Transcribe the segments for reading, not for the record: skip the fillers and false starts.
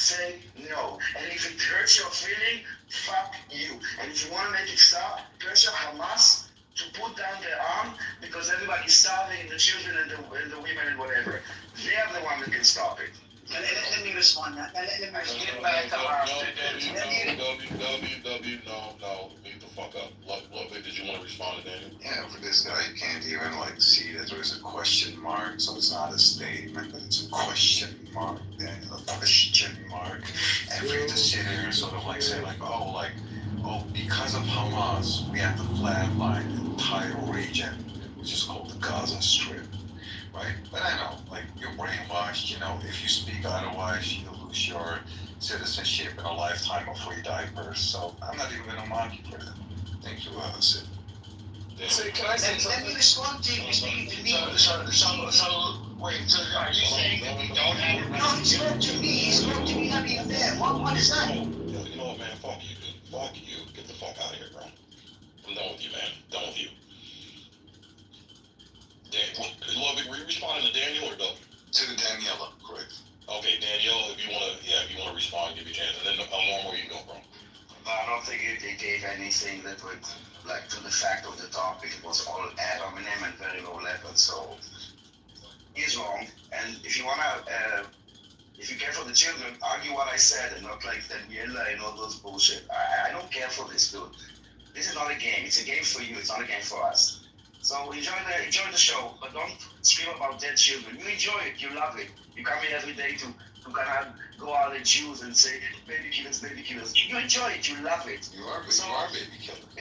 say no. And if it hurts your feeling, fuck you. And if you want to make it stop, pressure Hamas to put down their arm because everybody's starving, the children and the women and whatever. They are the one that can stop it. Let me respond. Let me get back to our... No, leave the fuck up. Lovely, did you want to respond to Daniel? Yeah, for this guy, you can't even see that there is a question mark, so it's not a statement, but it's a question mark. Daniel, a question mark. And for you to sit here and sort of say because of Hamas, we have to flatline the entire region, which is called the Gaza Strip, right? But I know, you're brainwashed. If you speak otherwise, you'll lose your citizenship and a lifetime of free diapers. So I'm not even going to mock you for that. Thank you, Sid. So can I say something? Let me respond to you speaking to me. So wait, so are you saying that we don't have... No, he spoke to me. He spoke to me not being there. What is that? You know what, man? Fuck you, dude. Fuck you. Get the fuck out of here, bro. I'm done with you, man. Done with you. Lovely, were you responding to Daniel or Doug? To Daniela, correct. Okay, Danielle, if you want to respond, give you a chance. And then how long were you going, bro? I don't think it gave anything that would, to the fact of the topic. It was all ad hominem and very low level, so he's wrong. And if you if you care for the children, argue what I said and not like Daniela and all those bullshit. I don't care for this, dude. This is not a game. It's a game for you. It's not a game for us. So enjoy the show, but don't scream about dead children. You enjoy it. You love it. You come in every day to kind of go out at Jews and say baby killers, baby killers. You enjoy it. You love it. You are baby killers.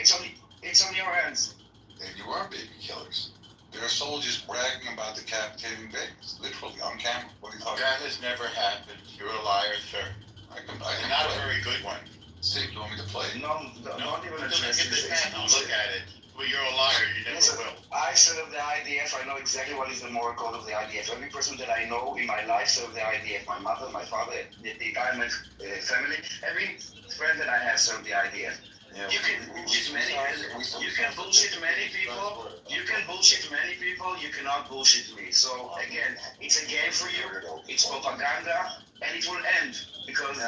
It's on your hands. And you are baby killers. There are soldiers bragging about decapitating babies, literally on camera. What are you talking about? That has never happened. You're a liar, sir. And not a very good one. Sid, you want me to play? No, don't even address this. Look at it. Well, you're a liar. You never will. I serve the IDF. I know exactly what is the moral code of the IDF. Every person that I know in my life served the IDF. My mother, my father, the entire family, every friend that I have served the IDF. Yeah, you can bullshit many people. You can bullshit many people. You cannot bullshit me. So again, it's a game for you. It's propaganda, and it will end because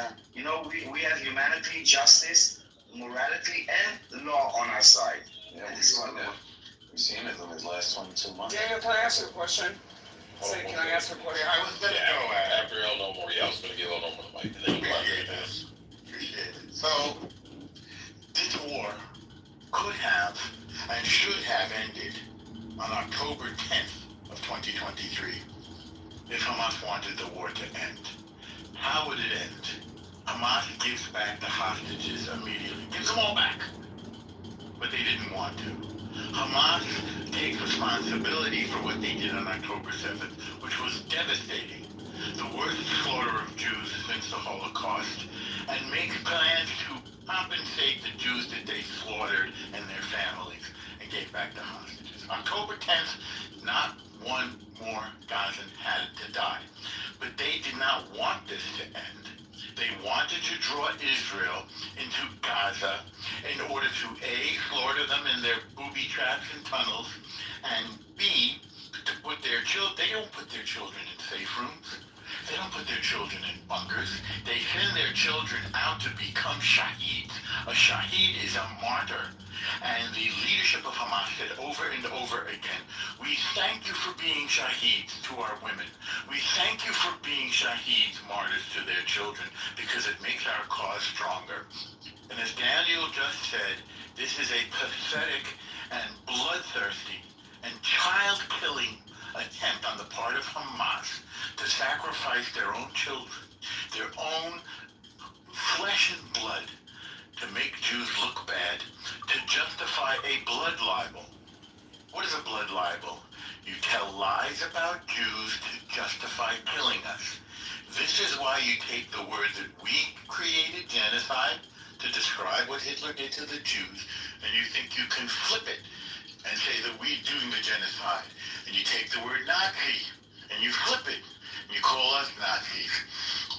we have humanity, justice, morality, and law on our side. Yeah, we've seen it in the last 22 months. Daniel, can I ask you a question? Can I ask a question? I was going to go after El No More. Yeah, I was going to give El No More the mic. And then Appreciate it. So, this war could have and should have ended on October 10th of 2023 if Hamas wanted the war to end. How would it end? Hamas gives back the hostages immediately. Gives them all back. But they didn't want to. Hamas takes responsibility for what they did on October 7th, which was devastating, the worst slaughter of Jews since the Holocaust, and makes plans to compensate the Jews that they slaughtered and their families and gave back the hostages. October 10th, not one more Gazan had to die. But they did not want this to end. They wanted to draw Israel into Gaza in order to A, slaughter them in their booby traps and tunnels, and B, to put their children, they don't put their children in safe rooms. They don't put their children in bunkers. They send their children out to become shaheeds. A shaheed is a martyr. And the leadership of Hamas said over and over again, we thank you for being shaheeds to our women. We thank you for being shaheeds, martyrs to their children, because it makes our cause stronger. And as Daniel just said, this is a pathetic and bloodthirsty and child-killing attempt on the part of Hamas to sacrifice their own children, their own flesh and blood, to make Jews look bad, to justify a blood libel. What is a blood libel? You tell lies about Jews to justify killing us. This is why you take the word that we created, genocide, to describe what Hitler did to the Jews, and you think you can flip it and say that we're doing the genocide. And you take the word Nazi, and you flip it, and you call us Nazis.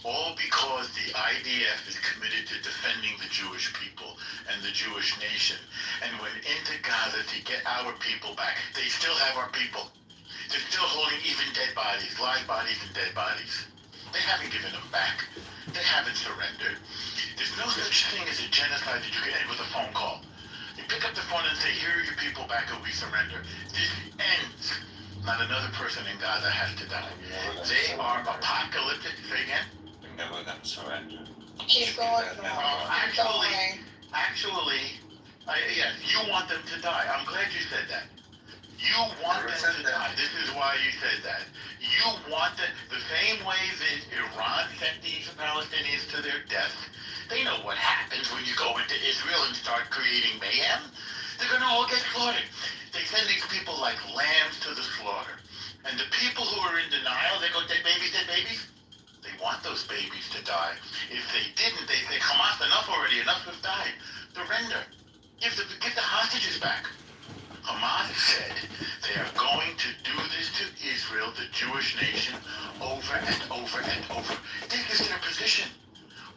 All because the IDF is committed to defending the Jewish people and the Jewish nation, and went into Gaza to get our people back. They still have our people. They're still holding even dead bodies, live bodies and dead bodies. They haven't given them back. They haven't surrendered. There's no such thing as a genocide that you can end with a phone call. You pick up the phone and say, here are your people back and we surrender. This ends. Not another person in Gaza has to die. They are apocalyptic. Say again? They're never gonna surrender. Keep going. Actually, yes, you want them to die. I'm glad you said that. You want them to die. This is why you said that. You want them, the same way that Iran sent these Palestinians to their death. They know what happens when you go into Israel and start creating mayhem. They're going to all get slaughtered. They send these people like lambs to the slaughter. And the people who are in denial, they go, dead babies, dead babies. They want those babies to die. If they didn't, they say, Hamas, enough already, enough have died. Surrender. Give the hostages back. Hamas said they are going to do this to Israel, the Jewish nation, over and over and over. This is their position.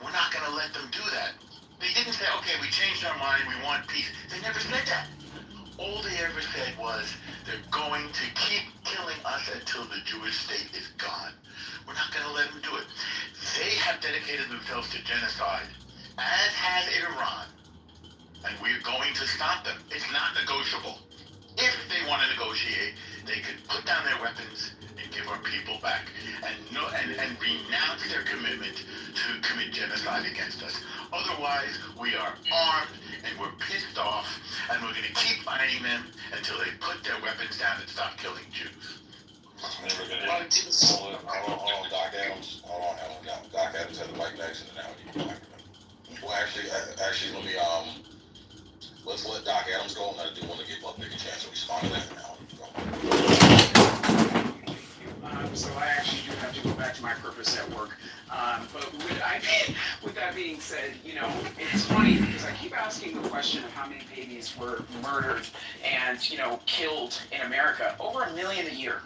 We're not going to let them do that. They didn't say, okay, we changed our mind, we want peace. They never said that. All they ever said was, they're going to keep killing us until the Jewish state is gone. We're not going to let them do it. They have dedicated themselves to genocide, as has Iran. And we're going to stop them. It's not negotiable. If they want to negotiate, they could put down their weapons and give our people back and renounce their commitment to commit genocide against us. Otherwise, we are armed and we're pissed off and we're going to keep fighting them until they put their weapons down and stop killing Jews. Never gonna end. Hold on, Doc Adams. Hold on. Doc Adams had the mic next and then now you can. Well, actually, let me, let's let Doc Adams go, and I do want to give Ludwig a chance to respond to that now. So I actually do have to go back to my purpose at work. But with that being said, you know, it's funny because I keep asking the question of how many babies were murdered and, you know, killed in America. Over 1 million a year.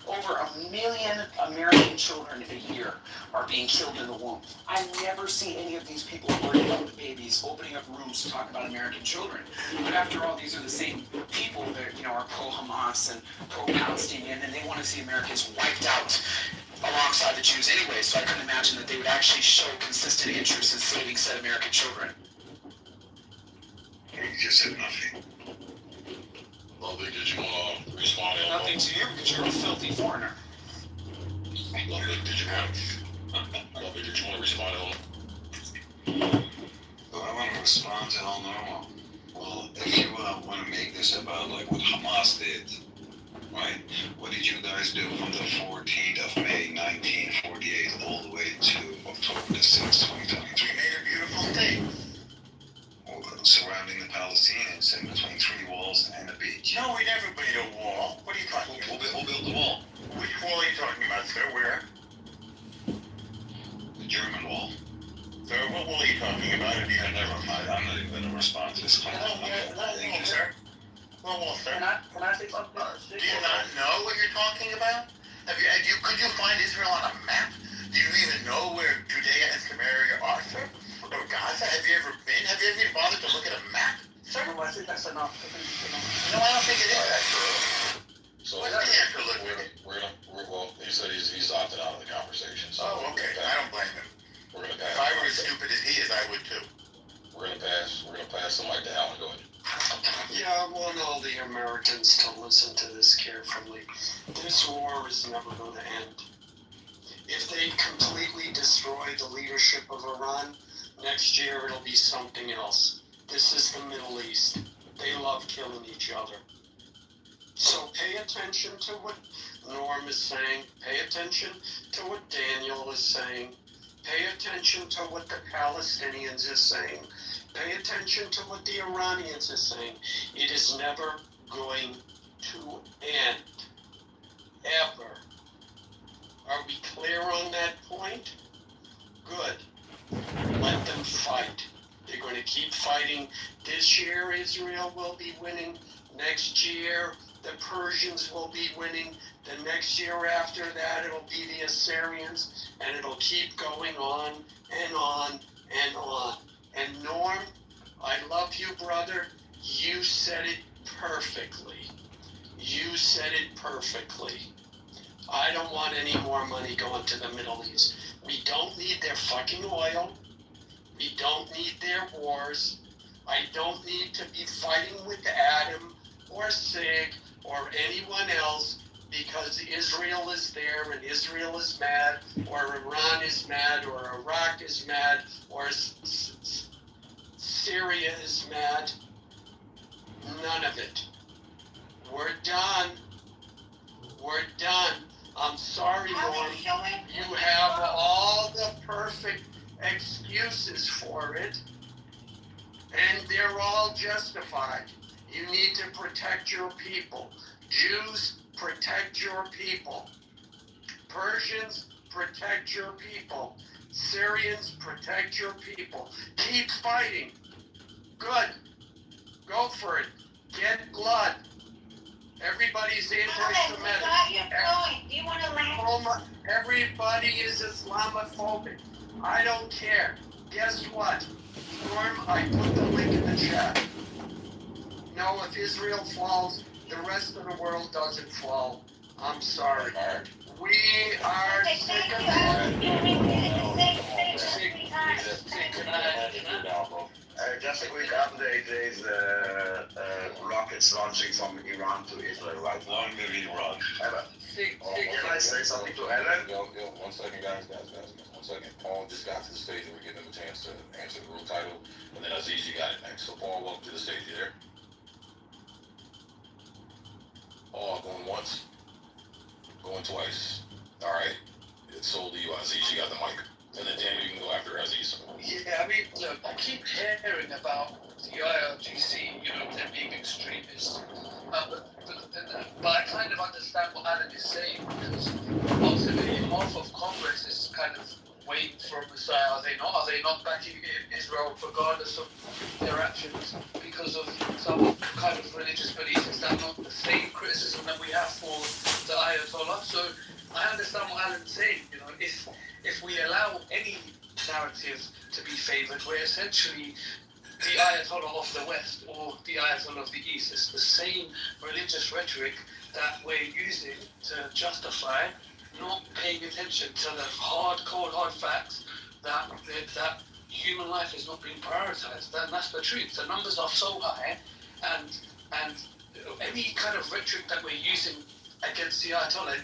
Over 1 million American children a year are being killed in the womb. I never see any of these people worried about the babies, opening up rooms to talk about American children. But after all, these are the same people that, you know, are pro-Hamas and pro-Palestinian, and they want to see Americans wiped out alongside the Jews anyway, so I couldn't imagine that they would actually show consistent interest in saving said American children. You just said nothing. Ludwig, did you want to respond? Nothing to you because you're a filthy foreigner. Ludwig, did you want to respond So I want to respond to all normal. Well, if you want to make this about like what Hamas did, right? What did you guys do from the 14th of May, 1948, all the way to October the 6th, 2023? We made a beautiful state. Surrounding the Palestinians in between 3 walls and a beach. No, we never made a wall. What are you talking about? Who built the wall? Which wall are you talking about, sir? Where? The German wall. Sir, what wall are you talking about? Never mind. I'm not even going to respond to this. What wall, sir? What wall, sir? Can I say something? Do you not know what you're talking about? Could you find Israel on a map? Do you even know where Judea and Samaria are, sir? Or Gaza? Have you ever been? Have you ever even bothered to look at a map, sir? I think that's enough. No, I don't think it is that. So What's the answer, Ludwig? well, he said he's opted out of the conversation. So Oh, okay. I don't blame him. We're gonna If I were as stupid as he is, I would too. We're gonna pass the mic to Alan. Go ahead. Yeah, I want all the Americans to listen to this carefully. This war is never going to end. If they completely destroy the leadership of Iran, next year it'll be something else. This is the Middle East. They love killing each other. So pay attention to what Norm is saying. Pay attention to what Daniel is saying. Pay attention to what the Palestinians are saying. Pay attention to what the Iranians are saying. It is never going to end. Ever. Are we clear on that point? Good. Let them fight. They're going to keep fighting. This year, Israel will be winning. Next year, the Persians will be winning. The next year after that, it'll be the Assyrians, and it'll keep going on and on and on. And Norm, I love you, brother. You said it perfectly. You said it perfectly. I don't want any more money going to the Middle East. We don't need their fucking oil. We don't need their wars. I don't need to be fighting with Adam or Sig or anyone else because Israel is there and Israel is mad, or Iran is mad, or Iraq is mad, or Syria is mad. None of it. We're done. We're done. I'm sorry, Norm. You have all the perfect excuses for it, and they're all justified. You need to protect your people. Jews, protect your people. Persians, protect your people. Syrians, protect your people. Keep fighting. Good. Go for it. Get blood. Everybody's anti-Semitic. Do you want to land? Everybody is Islamophobic. I don't care. Guess what? Norm, I put the link in the chat. No, if Israel falls, the rest of the world doesn't fall. I'm sorry. We are sick of Just a quick update, there's rockets launching from Iran to Israel right now. Long movie run. Can I say something to Ellen? Yo, 1 second, guys. 1 second. Paul just got to the stage and we're giving him a chance to answer the room title. And then Aziz, you got it next. So Paul, welcome to the stage. You there? Paul, going once. Going twice. All right. It's sold to you, Aziz. You got the mic. And then Daniel, you can go after Aziz. Yeah, I mean, look, I keep hearing about the IRGC, them being extremists. But I kind of understand what Alan is saying, because ultimately half of Congress is kind of waiting for a Messiah. Are they not? Are they not backing Israel regardless of their actions because of some kind of religious belief? Is that not the same criticism that we have for the Ayatollah? So I understand what Alan's saying. If we allow any narrative to be favoured, we're essentially the Ayatollah of the West or the Ayatollah of the East. It's the same religious rhetoric that we're using to justify not paying attention to the cold hard facts that human life is not being prioritised. That's the truth. The numbers are so high, and any kind of rhetoric that we're using against the Ayatollah,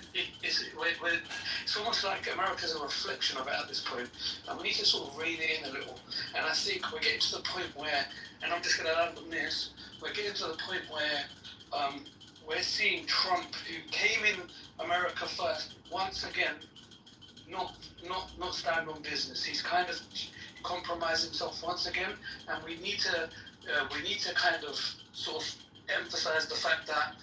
it's almost like America's a reflection of it at this point, and we need to sort of rein it in a little. And I think we're getting to the point where, and I'm just going to land on this, we're getting to the point where we're seeing Trump, who came in America first, once again, not stand on business. He's kind of compromised himself once again, and we need to kind of sort of emphasize the fact that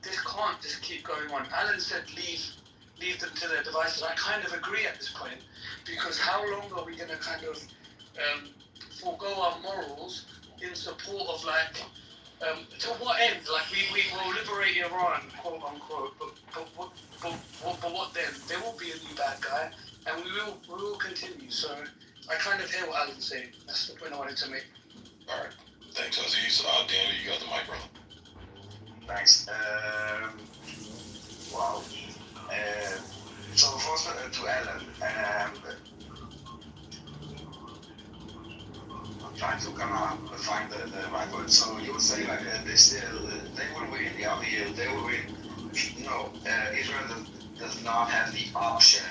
this can't just keep going on. Alan said leave them to their devices. I kind of agree at this point, because how long are we going to kind of forego our morals in support of to what end? Like we will liberate Iran, quote unquote, but what then? There will be a new bad guy, and we will continue. So I kind of hear what Alan's saying. That's the point I wanted to make. All right. Thanks, Aziz. Daniel, you got the mic, brother. Thanks. Wow. So first to Ellen, I'm trying to find the right word. So you would say like they will win. Yeah, they will win. No, Israel does not have the option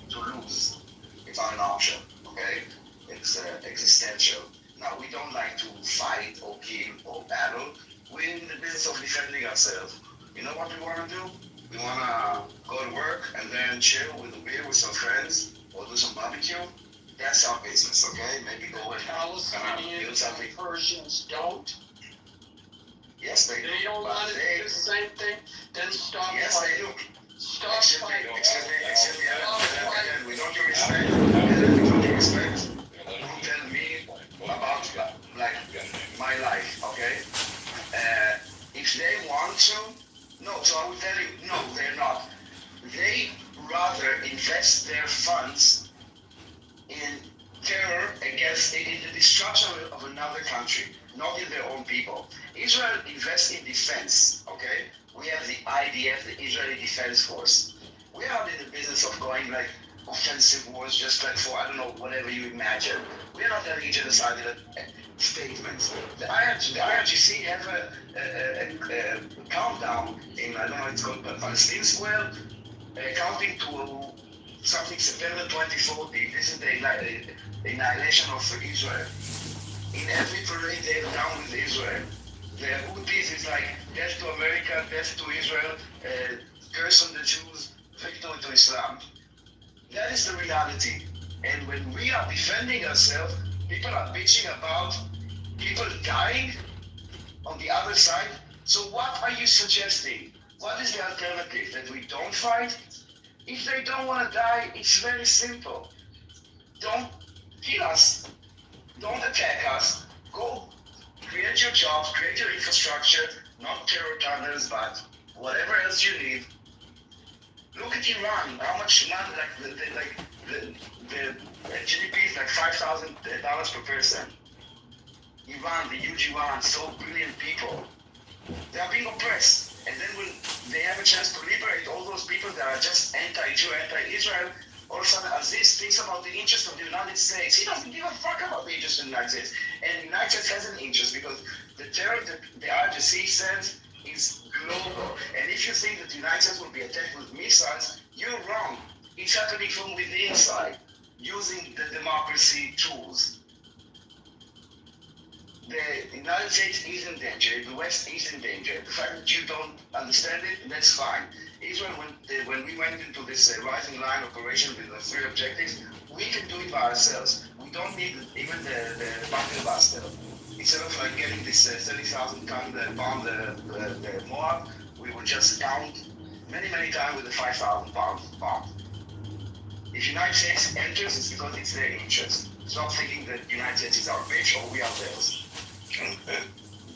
to lose. It's not an option. Okay, it's existential. Now we don't like to fight or kill or battle. We're in the business of defending ourselves. You know what we want to do? We want to go to work and then chill with a beer with some friends or do some barbecue. That's our business, okay? Maybe go and Palestinians and Persians don't. Yes, they do. They don't want to do the same thing. Then stop Yes, fighting. they do. Stop fighting. Excuse me. Again, we don't give respect. We don't give respect. Don't tell me about like my life, okay? If they want to, no, so I will tell you, no, they're not. They rather invest their funds in terror against invests in the destruction of another country, not in their own people. Israel invests in defense, okay? We have the IDF, the Israeli Defense Force. We are not in the business of going like offensive wars just like for, I don't know, whatever you imagine. We are not having genocide statements. The IRGC have a countdown in, I don't know, it's called Palestine Square, counting to something September 2040. This is the annihilation of Israel. In every parade they have down with Israel. The Houthis is like death to America, death to Israel, curse on the Jews, victory to Islam. That is the reality. And when we are defending ourselves, people are bitching about people dying on the other side. So what are you suggesting? What is the alternative? That we don't fight? If they don't want to die, it's very simple. Don't kill us. Don't attack us. Go create your jobs, create your infrastructure, not terror tunnels, but whatever else you need. Look at Iran. How much money, the GDP is like $5,000 per person. Iran, the huge Iran, so brilliant people. They are being oppressed. And then when they have a chance to liberate all those people that are just anti-Jew, anti-Israel, all of a sudden Aziz thinks about the interest of the United States. He doesn't give a fuck about the interest of the United States. And the United States has an interest because the terror that the RGC sends is global. And if you think that the United States will be attacked with missiles, you're wrong. It's happening from within inside, using the democracy tools. The United States is in danger, the West is in danger. The fact that you don't understand it, that's fine. Israel, when we went into this rising line operation with the 3 objectives, we can do it by ourselves. We don't need even the bunker buster. Instead of like getting this 30,000 ton bomb, the Moab, we will just count many times with the 5,000 pound bomb. If United States enters, it's because it's their interest. Stop thinking that the United States is our bitch or we are theirs.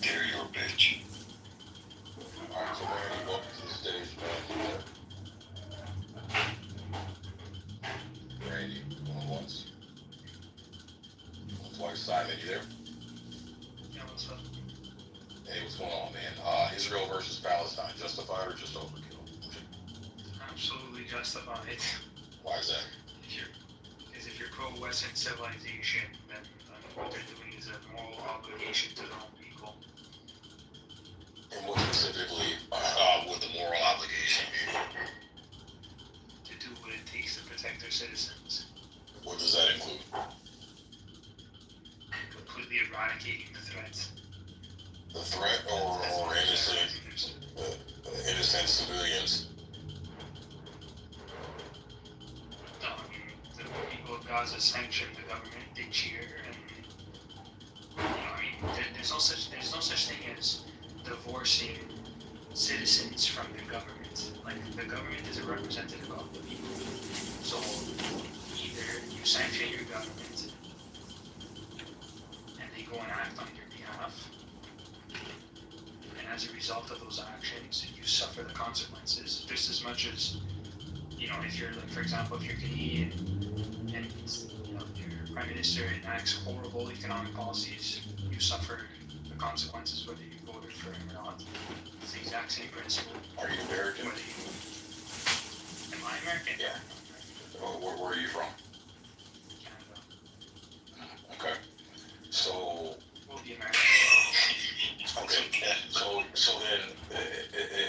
They're your bitch. Alright, so Randy, welcome to the stage, man. Randy, going once. Going twice. Simon, you there? Yeah, what's up? Hey, what's going on, man? Israel versus Palestine, justified or just overkill? Absolutely justified. Why is that? Because if you're pro-Western civilization, then what they're doing is a moral obligation to their own people. And what specifically would the moral obligation be? To do what it takes to protect their citizens. What does that include? Completely eradicating the threats. The threat or innocent civilians? No, I mean, the people of Gaza sanction the government, they cheer, and I mean, there's no such thing as divorcing citizens from the government. Like, the government is a representative of the people. So either you sanction your government and they go and act on your behalf, and as a result of those actions, you suffer the consequences just as much as, you know, if you're, like, for example, if you're Canadian and, you know, your prime minister enacts horrible economic policies, you suffer the consequences whether you voted for him or not. It's the exact same principle. Are you American? Whether you, am I American? Yeah. Where are you from? Canada. Okay. So, We'll be American. okay. So then,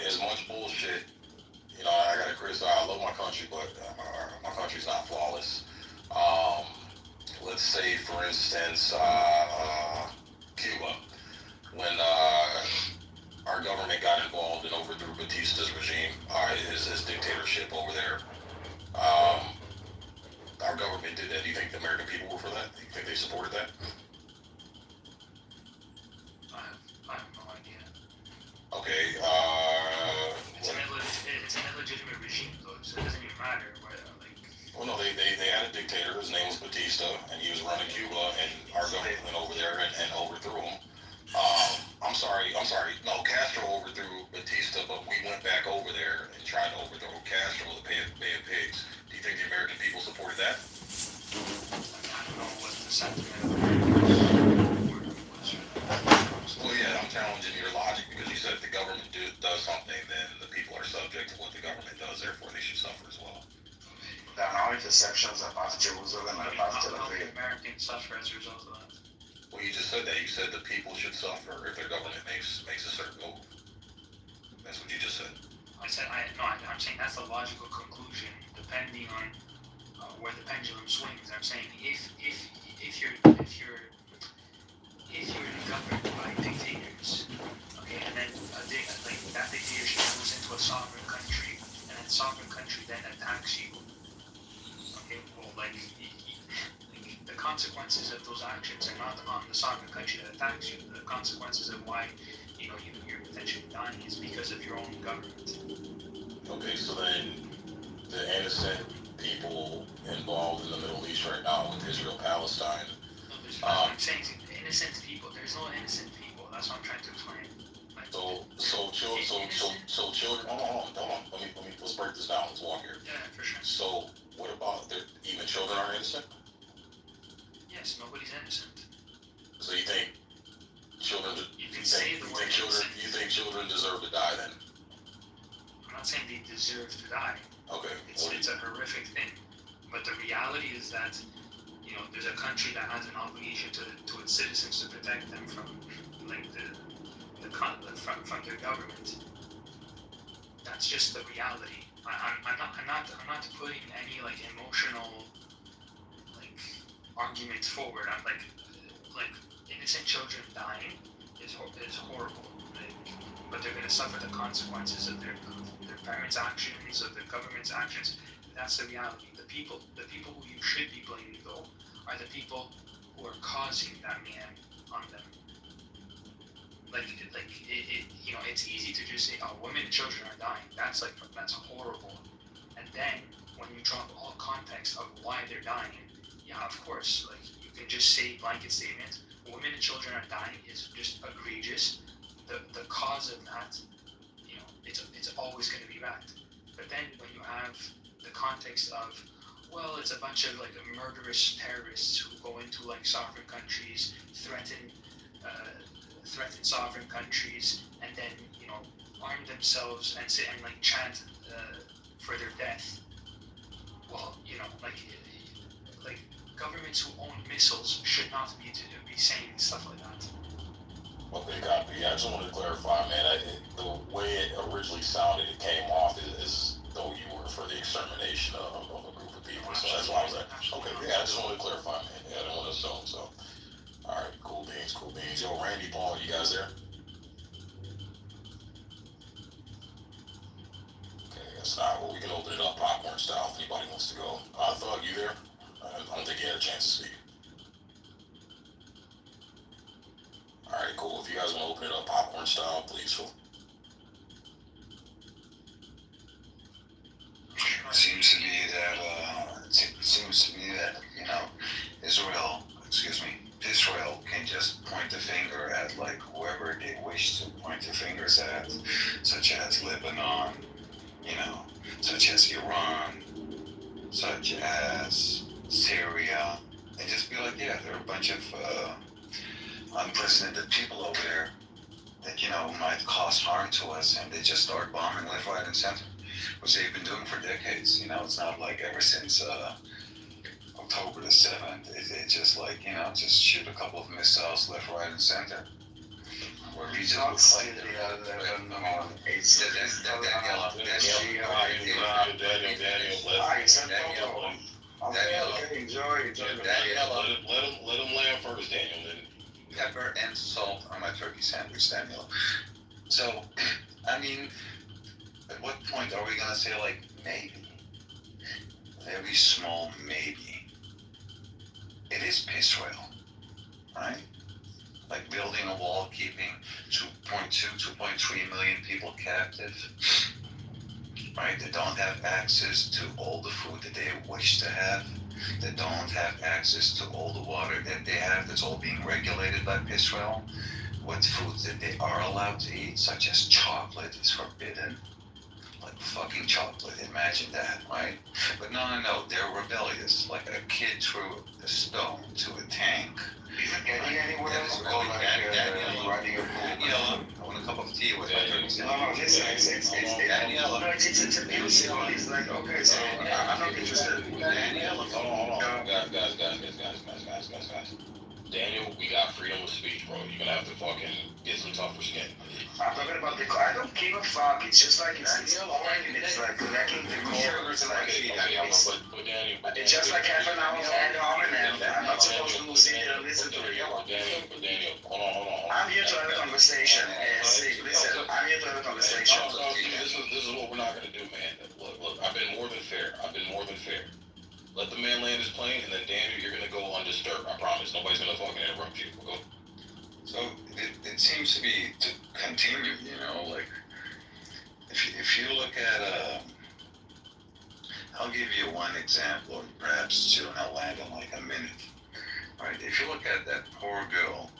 as much bullshit, you know, I gotta criticize. I love my country, but my country's not flawless. Let's say, for instance, Cuba, when our government got involved and overthrew Batista's regime, his dictatorship over there. Our government did that. Do you think the American people were for that? Do you think they supported that? I have no idea. Okay. It's an illegitimate regime, though, so it doesn't even matter. Well, no, they had a dictator. His name was Batista, and he was running Cuba, and our government went over there and overthrew him. I'm sorry. No, Castro overthrew Batista, but we went back over there and tried to overthrow Castro with the Bay of Pigs. Do you think the American people supported that? I don't know what the sentiment of the exceptions apart Jerusalem and apart Tel How Aviv. Americans suffer as a result of that. Well, you just said that. You said the people should suffer if their government makes a certain move. That's what you just said. I'm saying that's a logical conclusion depending on where the pendulum swings. I'm saying if you're governed by dictators, okay, and then like that dictatorship moves into a sovereign country, and that sovereign country then attacks you, okay, well, like the consequences of those actions are not on the sovereign country that attacks you. The consequences of why you're potentially dying is because of your own government. Okay, so then the innocent people involved in the Middle East right now with Israel-Palestine. I'm saying innocent people. There's no innocent people. That's what I'm trying to explain. Like, So children. Hold on. Let's break this down. Let's walk here. Yeah, for sure. So what about even children are innocent? Yes, nobody's innocent. So you think children? You think children deserve to die then? I'm not saying they deserve to die. Okay. It's a horrific thing, but the reality is that there's a country that has an obligation to its citizens to protect them from like from their government. That's just the reality. I'm not putting any like emotional like argument forward. I'm like innocent children dying is horrible, but they're going to suffer the consequences of their parents' actions, of their government's actions. That's the reality. The people who you should be blaming though are the people who are causing that man on them. It's easy to just say, oh, women and children are dying. That's horrible. And then when you drop all context of why they're dying, yeah, of course, like you can just say blanket statement, women and children are dying is just egregious. The cause of that, it's always going to be bad. But then when you have the context of, well, it's a bunch of like murderous terrorists who go into like sovereign countries, threaten sovereign countries, and then arm themselves and say and like chant for their death. Well, like governments who own missiles should not be saying stuff like that. Okay, copy. Yeah, I just wanted to clarify, man. The way it originally sounded, it came off as though you were for the extermination of a group of people. So that's why I was like, okay, yeah, I just wanted to clarify, man. Yeah, I don't want to assume. So, all right, cool beans. Yo, Randy, Paul, you guys there? Okay, that's not. Well, we can open it up popcorn style if anybody wants to go. Thug, you there? I don't think you had a chance to speak. All right, cool. If you guys want to open it up popcorn style, please feel. It seems to me that Israel can just point the finger at like whoever they wish to point their fingers at, such as Lebanon, such as Iran, such as Syria, and just be like, yeah, there are a bunch of unprecedented people over there that might cause harm to us, and they just start bombing left, right, and center, which they've been doing for decades. It's not like ever since October the 7th. It just like just shoot a couple of missiles left, right, and center. Where we just look like Let him land first, Daniel. Then pepper and salt on my turkey sandwich, Daniel. So, I mean, at what point are we gonna say like maybe? Very small maybe. It is Israel, right? Like building a wall, keeping 2.3 million people captive, right? They don't have access to all the food that they wish to have. They don't have access to all the water that they have. That's all being regulated by Israel. What foods that they are allowed to eat, such as chocolate, is forbidden. like fucking chocolate. Imagine that, right? But no, they're rebellious. Like a kid threw a stone to a tank. Is it getting anywhere? That is Or really like Daniela. riding a bull? Daniela, I want a cup of tea with my 30 cents. No, listen, Daniela. no, it's a musical. It's like, okay, so I'm not interested. Daniela. Hold on. Guys. Daniel, we got freedom of speech, bro. You're gonna have to fucking get some tougher skin. I'm talking about I don't give a fuck. It's just like it's boring. It's like wrecking the core. It's like it's just like half an hour long and I'm not supposed to sit there and listen to it. Daniel, hold on. I'm here to have a conversation. See, listen, I'm here to have a conversation. This is what we're not gonna do, man. Look, I've been more than fair. Let the man land his plane, and then Daniel, you're gonna go undisturbed. I promise. Nobody's gonna fucking interrupt you. Go. So it seems to be to continue, like if you look at I'll give you one example, or perhaps two, and I'll land in like a minute. Right? If you look at that poor girl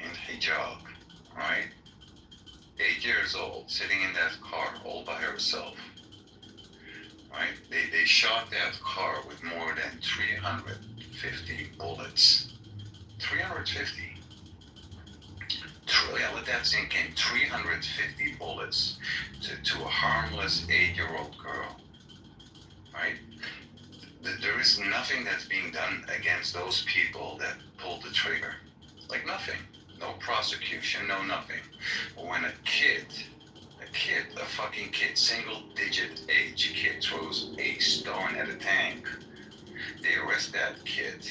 in hijab, right? 8 years old, sitting in that car all by herself. Right? They shot that car with more than 350 bullets. 350. Let that sink in. 350 bullets to a harmless 8-year-old girl. Right? There is nothing that's being done against those people that pulled the trigger. Like nothing. No prosecution, no nothing. But when a fucking kid, single-digit age kid throws a stone at a tank, they arrest that kid.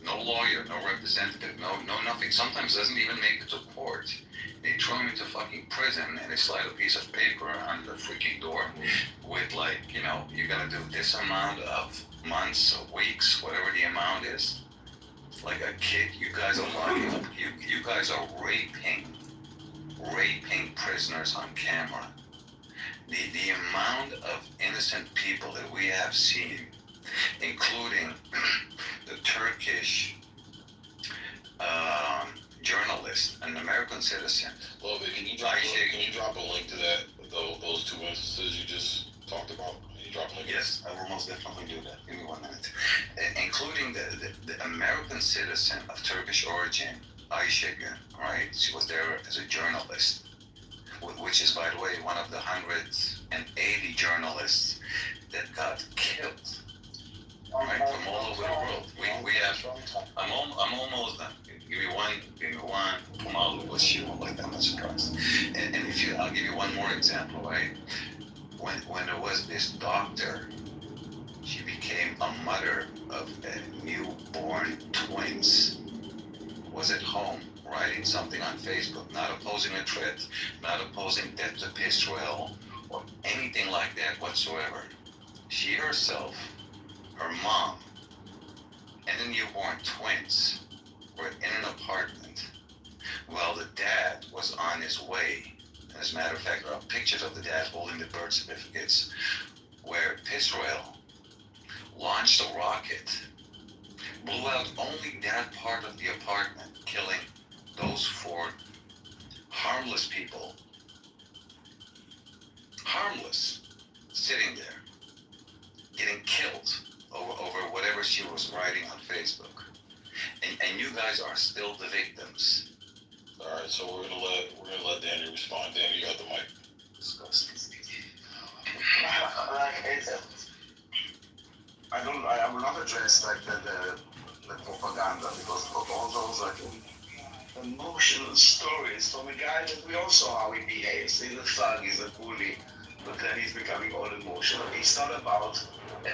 No lawyer, no representative, no nothing. Sometimes doesn't even make it to court. They throw him into fucking prison and they slide a piece of paper on the freaking door with like, you're gonna do this amount of months or weeks, whatever the amount is. Like a kid, you guys are locking up. You guys are raping prisoners on camera. The amount of innocent people that we have seen, including the Turkish journalist, an American citizen. Well, can you drop a link to those two instances you just talked about? Can you drop a link? Yes, I will most definitely do that. Give me 1 minute. Including the American citizen of Turkish origin, Ayşegül, right? She was there as a journalist, which is, by the way, one of the 180 journalists that got killed, right, from all over the world. We have, I'm almost done. Give me one, Pumalu was shooting like that, I'm not surprised. And I'll give you one more example, right? When there was this doctor, she became a mother of newborn twins, was at home writing something on Facebook, not opposing a threat, not opposing death to Israel, or anything like that whatsoever. She herself, her mom, and the newborn twins were in an apartment while the dad was on his way. As a matter of fact, there are pictures of the dad holding the birth certificates where Israel launched a rocket, blew out only that part of the apartment, killing those 4 harmless people. Harmless, sitting there, getting killed over whatever she was writing on Facebook. And you guys are still the victims. All right, so we're gonna let Daniel respond. Daniel, you got the mic. Disgusting. I will not address like the propaganda because of all those like emotional stories from a guy that we all saw how he behaves. He's a thug, he's a bully, but then he's becoming all emotional. It's not about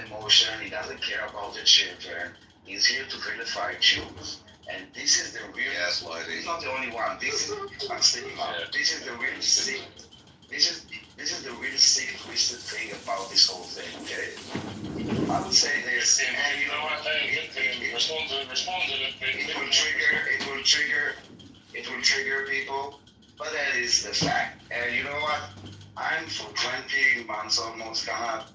emotion, he doesn't care about the children. He's here to vilify Jews. And this is the real gaslighting. He's not the only one. This is the real sick. This is the real sick, twisted thing about this whole thing. Okay, I would say this, and you know what? It will trigger people, but that is the fact. And you know what? I'm for 20 months almost kind of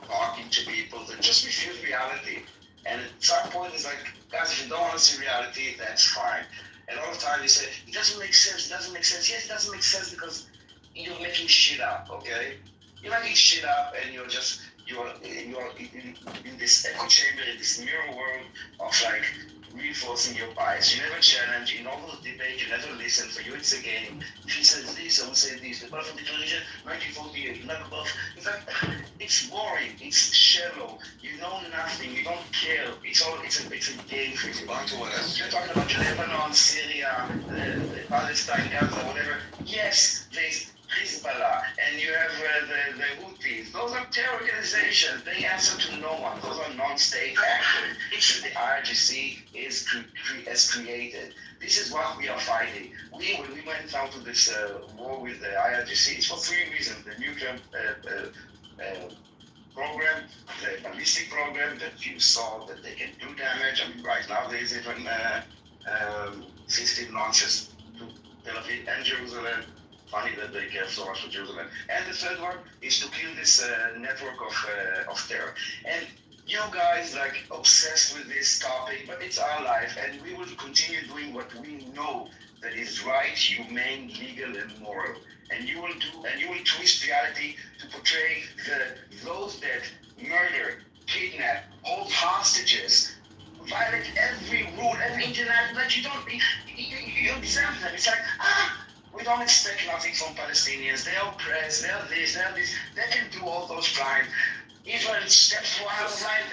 talking to people that just refuse reality. And at some point, it's like, guys, if you don't want to see reality, that's fine. And all the time, you say, it doesn't make sense, Yes, it doesn't make sense because you're making shit up, okay? You're making shit up, and you're in this echo chamber, in this mirror world of like reinforcing your bias. You never challenge. In all those debates, you never listen. For you, it's a game. If he says this, I will say this. The Balfour Declaration, 1948, like above. In fact, it's boring. It's shallow. You know nothing. You don't care. It's a game for you. Back to what I said. You're talking about Lebanon, Syria, Palestine, Gaza, whatever. Yes, there's Hezbollah, and you have the Houthis. Those are terror organizations. They answer to no one. Those are non-state actors. It's the IRGC has created. This is what we are fighting. When we went down to this war with the IRGC, it's for three reasons. The nuclear program, the ballistic program that you saw that they can do damage. I mean, right now there's even 15 launches to Tel Aviv and Jerusalem. Funny that they care so much for Jerusalem. And the third one is to kill this network of terror. And you guys like obsessed with this topic, but it's our life, and we will continue doing what we know that is right, humane, legal, and moral. And you will twist reality to portray those that murder, kidnap, hold hostages, violate every rule, every international that you don't you exempt them. It's like we don't expect nothing from Palestinians. They're oppressed, they're this, they can do all those crimes. Israel steps for out of line.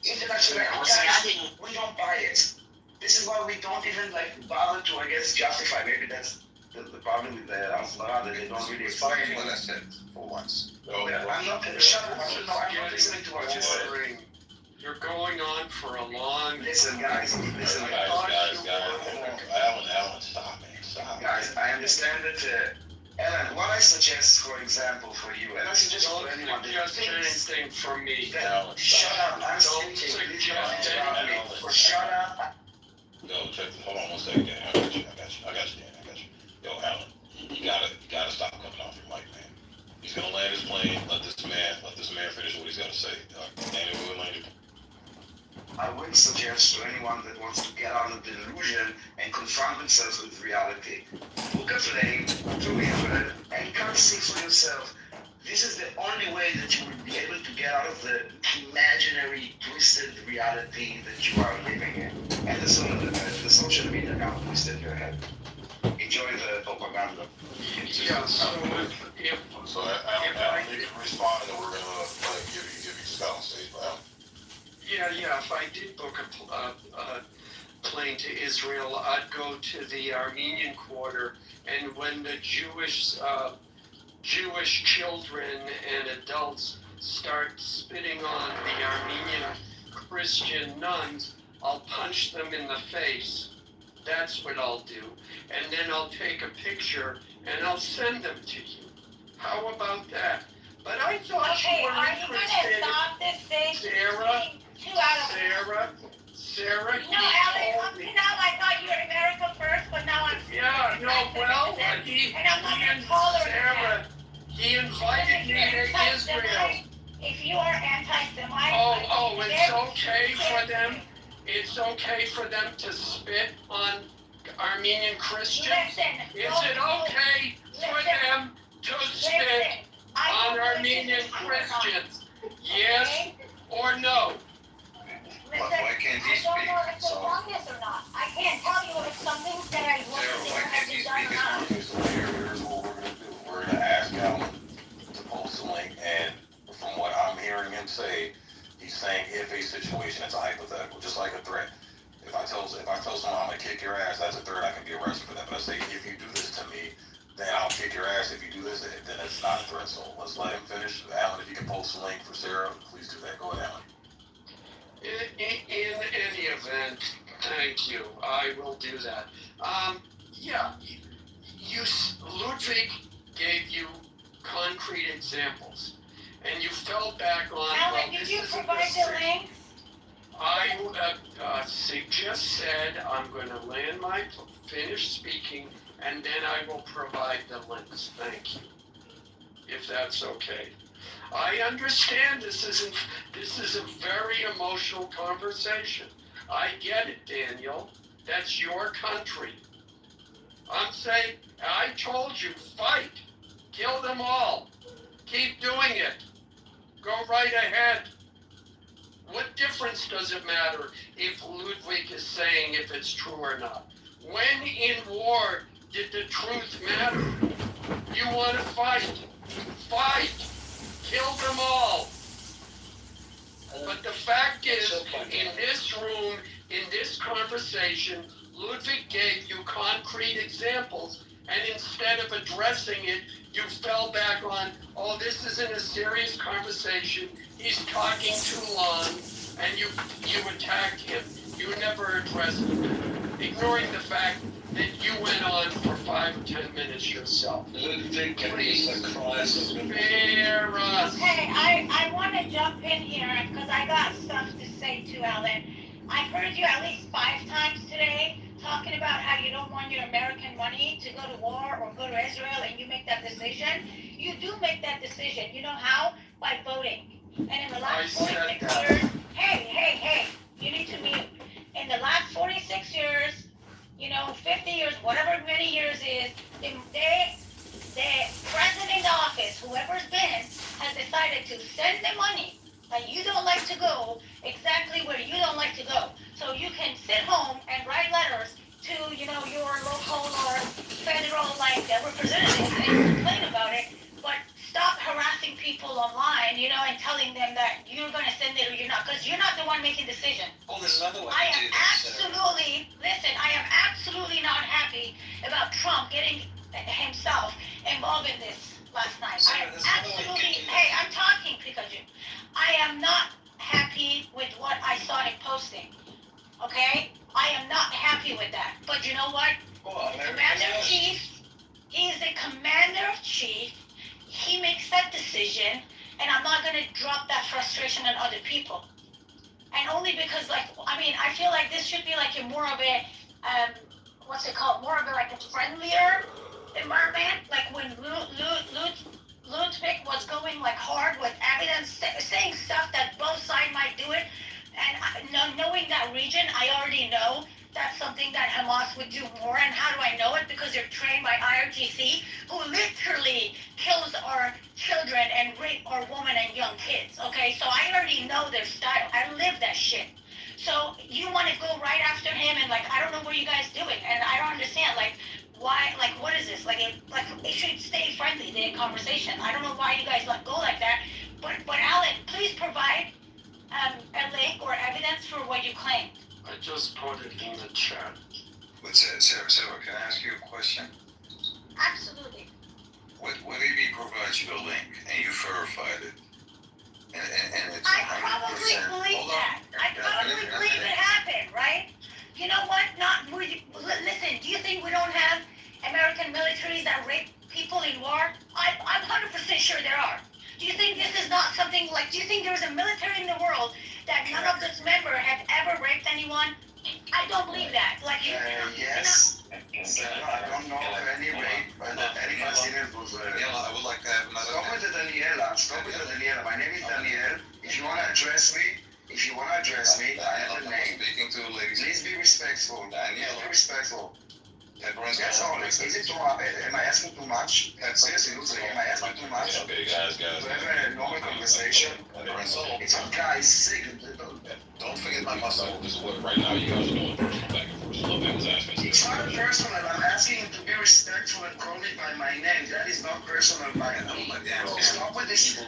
International guys, we don't buy it. This is why we don't even bother to, I guess, justify. Maybe that's the problem with the Asmara, that they don't really explain What I said for once. I'm not listening to what you're saying. You're going on for a long. Listen, guys. Guys. Alan, stop, man. Stop. Guys, I understand that. Ellen, what I suggest, for example, for you, and I suggest for anyone, Don't suggest anything from me. Shut up. I'm speaking. Please don't interrupt me. Shut up. Yo, hold on one second, Dan. I got you, Dan. Yo, Alan, you gotta stop coming off your mic, man. He's gonna land his plane. Let this man finish what he's gotta say. Daniel, we'll land it. I would suggest to anyone that wants to get out of the delusion and confront themselves with reality, book a plane to Israel and come see for yourself. This is the only way that you will be able to get out of the imaginary, twisted reality that you are living in. And the social media now twisted your head. Enjoy the propaganda. Yeah, so if Alan, you can respond, and then we're gonna give you just got on stage, Alan. Yeah, if I did book a plane to Israel, I'd go to the Armenian quarter, and when the Jewish children and adults start spitting on the Armenian Christian nuns, I'll punch them in the face. That's what I'll do. And then I'll take a picture and I'll send them to you. How about that? But I thought you were interested, Sarah, No, Alex, up to now I thought you were America first, but now I'm. Yeah, no, well, And I'm not gonna tolerate that. he invited me to Israel. If you are anti-Semite. It's okay for them to spit on Armenian Christians? Listen. Is it okay for them to spit on Armenian Christians? Yes or no? Listen, Why can't he I don't know if speak? it's So, wrong yes or not. I can't tell you if something that I looked Sarah, why at can't he has done or not. Okay, so here's what we're gonna do. We're gonna ask Alan to post a link, and from what I'm hearing him say, he's saying if a situation, it's a hypothetical, just like a threat. If I tell someone I'm gonna kick your ass, that's a threat. I can be arrested for that. But I say if you do this to me, then I'll kick your ass. If you do this, then it's not a threat. So let's let him finish. Alan, if you can post a link for Sarah, please do that. Go ahead, Alan. In any event, thank you. I will do that. Ludwig gave you concrete examples, and you fell back on. Alan, did you provide the link? I just said I'm going to finish speaking, and then I will provide the links. Thank you, if that's okay. I understand this is a very emotional conversation. I get it, Daniel. That's your country. I'm saying, I told you, fight. Kill them all. Keep doing it. Go right ahead. What difference does it matter if Ludwig is saying if it's true or not? When in war did the truth matter? You want to fight? Fight. Kill them all. But the fact is, in this room, in this conversation, Ludwig gave you concrete examples, and instead of addressing it, you fell back on, oh, this isn't a serious conversation, he's talking too long, and you attacked him. You never addressed it, ignoring the fact that you went on for 5 or 10 minutes yourself. Ludwig Please, is a class of spare us. Okay, I want to jump in here because I got stuff to say too, Alan. I've heard you at least 5 times today talking about how you don't want your American money to go to war or go to Israel, and you make that decision. You do make that decision. You know how? By voting. And in the last 46 years, hey, you need to mute. In the last 46 years, 50 years, whatever many years is, the president in office, whoever's been, has decided to send the money that you don't like to go exactly where you don't like to go. So you can sit home and write letters to, your local or federal, representatives and complain about it, but stop harassing people online, and telling them that you're going to send it or you're not, because you're not the one making the decision. Well, there's another way I to am do this. absolutely not happy about Trump getting himself involved in this last night. Sarah, there's another way you can do that. Hey, I'm talking, Pikachu. I am not happy with what I saw him posting, okay? I am not happy with that, but you know what? Well, The Commander-in-Chief, he's the Commander-in-Chief, he makes that decision, and I'm not gonna drop that frustration on other people. And only because, I feel like this should be more of a, more of a friendlier environment, like when Ludwig was going hard with evidence, saying stuff that both sides might do it, and knowing that region, I already know that's something that Hamas would do more. And how do I know it? Because they're trained by IRGC, who literally kills our children and rape our women and young kids. Okay, so I already know their style. I live that shit. So you want to go right after him, and I don't know what you guys doing, and I don't understand why. What is this? It should stay friendly, the conversation. I don't know why you guys go like that. But Alan, please provide a link or evidence for what you claim. I just put it in the chat. But Sarah, can I ask you a question? Absolutely. What if he provides you the link and you verified it? And it's I probably 100%. believe Hold that. on. I probably believe it happened, right? You know what? Listen, do you think we don't have American militaries that rape people in war? I'm 100% sure there are. Do you think this is not something do you think there's a military in the world that none of its members have ever raped anyone? I don't believe that. Yes. I don't know of any rape, but any incident was Daniela, I would like to have another. Stop with the Daniela. My name is Daniel. If you want to address me, I have the name. Speaking to ladies. Please be respectful. Daniela. Be respectful. Everyone's That's all. Is it too much? Am I asking too much? Seriously, am I asking too much? Okay, guys. To have a normal conversation? It's a guy sick. Don't forget my muscle. This is what right now you guys are doing personal back and forth. So Love was asking. It's not personal. I'm asking him to be respectful and call me by my name. That is not personal by me. Stop with this.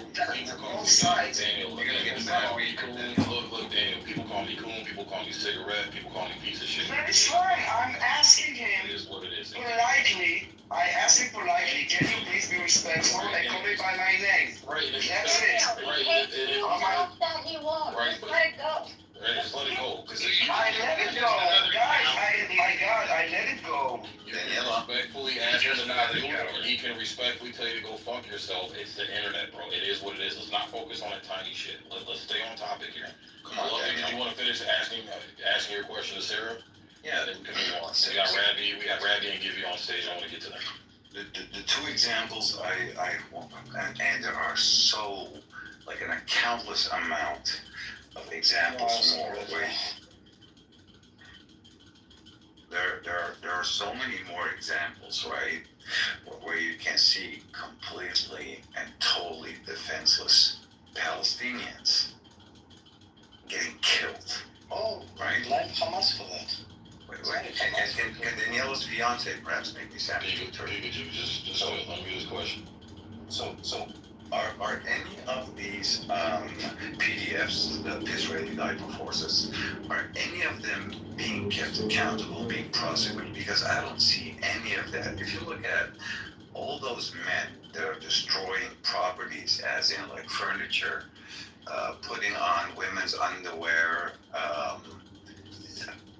Both sides. Daniel, You're gonna get Daniel, mad. Look, Daniel. People call me coon. People call me cigarette. People call me piece of shit. That is fine. I'm asking It him is what it is. politely. I asked him politely, can you please be respectful and call me by my name? Right. That's it. Right. He hates It is. you enough that he won't. Right, Just let it go. Right. Just let it go. Because I let it go. Guys, I let it go. you can respectfully ask him to not do it, or he can respectfully tell you to go fuck yourself. It's the internet, bro. It is what it is. Let's not focus on that tiny shit. Let's stay on topic here. Come on, Did Daniel. you want to finish asking your question to Sarah? Yeah, Then we can move on. We got Rabbi and Givy on stage. I want to get to them. the two examples and there are so a countless amount of examples more where there are so many more examples, right? Where you can see completely and totally defenseless Palestinians getting killed. Oh, Right? blame Hamas for that. And Daniela's fiance perhaps maybe Sammy Pikachu, just let me get this question. So are any of these PDFs, the Israeli Diaper Forces, are any of them being kept accountable, being prosecuted? Because I don't see any of that. If you look at all those men that are destroying properties, as in like furniture, putting on women's underwear,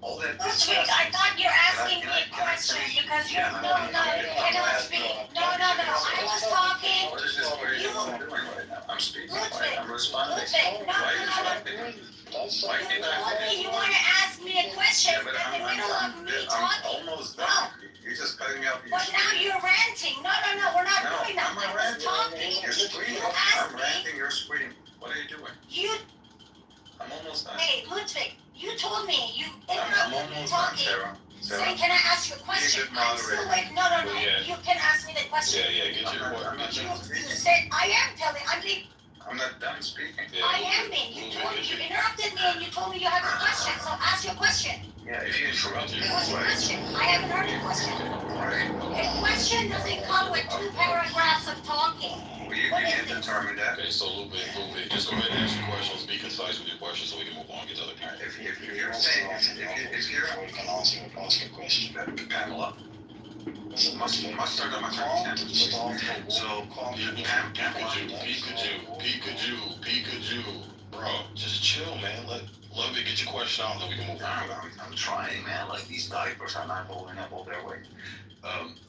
all that. Ludwig, I thought you're asking me a question because you're, no, cannot speak. No, I was talking. What is this? What are you doing right now? I'm speaking. Ludwig, I'm responding. Ludwig, no. Why can't I Ludwig, you want to ask me a question in the middle of me talking? I'm almost done. You're just cutting me off. But now you're ranting. No, we're not doing that. I'm not I was ranting. talking. You're screaming. You asked I'm me. ranting. You're screaming. What are you doing? I'm almost done. Hey, Ludwig, you told me you I'm interrupted me almost done, talking. Sarah. Saying, can I ask you a question? good I'm still moderator. like, no. Yeah. You can ask me the question. Yeah, get your question. You said, I'm not done speaking. I am being. You interrupted me and you told me you have a question. So ask your question. Yeah, if you interrupt me, What's your question? I haven't heard your question. right? A question doesn't come with 2 paragraphs of talking. Well, you can determine that. Okay, so Ludwig, just go ahead and ask your questions. Be concise with your questions so we can move on and get to other people. If you're saying, if you're Before you can ask a question. Pamela, must start on my turn. So, Pikachu, bro, just chill, man. Let me get your question out, then we can move on. I'm trying, man. Like these diapers are not holding up all their weight.